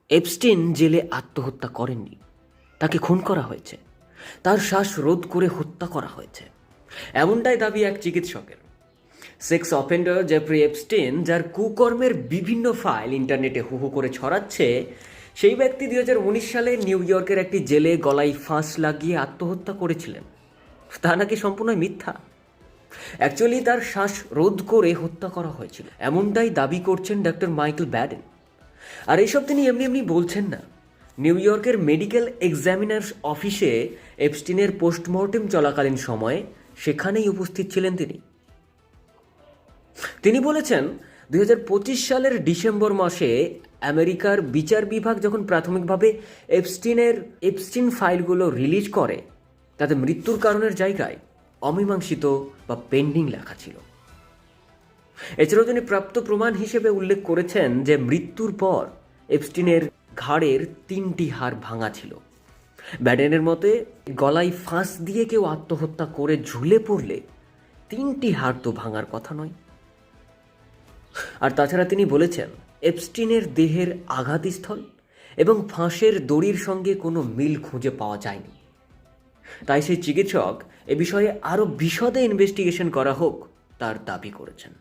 Epstein জেলে আত্মহত্যা করেননি, তাকে খুন করা হয়েছে, তার শ্বাস রোধ করে হত্যা করা হয়েছে, এমনটাই দাবি এক চিকিৎসকের। সেক্স অফেন্ডার জেফ্রি এপস্টিন, যার কুকর্মের বিভিন্ন ফাইল ইন্টারনেটে হু হু করে ছড়াচ্ছে, সেই ব্যক্তি 2019 সালে নিউ ইয়র্কের একটি জেলে গলায় ফাঁস লাগিয়ে আত্মহত্যা করেছিলেন। তা নাকি সম্পূর্ণ মিথ্যা। অ্যাকচুয়ালি তার শ্বাস রোধ করে হত্যা করা হয়েছিল, এমনটাই দাবি করছেন ডক্টর মাইকেল ব্যাডেন। আর এইসব তিনি এমনি এমনি বলছেন না। নিউ ইয়র্কের মেডিকেল এক্সামিনার্স অফিসে এপস্টিনের পোস্টমর্টেম চলাকালীন সময়ে সেখানেই উপস্থিত ছিলেন তিনি বলেছেন, 2025 সালের ডিসেম্বর মাসে আমেরিকার বিচার বিভাগ যখন প্রাথমিকভাবে এপস্টিন ফাইলগুলো রিলিজ করে, তাতে মৃত্যুর কারণের জায়গায় অমীমাংসিত বা পেন্ডিং লেখা ছিল। এছাড়াও তিনি প্রাপ্ত প্রমাণ হিসেবে উল্লেখ করেছেন যে মৃত্যুর পর এপস্টিনের ঘাড়ের 3টি হাড় ভাঙা ছিল। ব্যাডেনের মতে, গলায় ফাঁস দিয়ে কেউ আত্মহত্যা করে ঝুলে পড়লে 3টি হাড় তো ভাঙার কথা নয়। আর তাছাড়া তিনি বলেছেন, এপস্টিনের দেহের আঘাতস্থল এবং ফাঁসের দড়ির সঙ্গে কোনো মিল খুঁজে পাওয়া যায়নি। তাই সেই চিকিৎসক এ বিষয়ে আরও বিশদে ইনভেস্টিগেশন করা হোক তার দাবি করেছেন।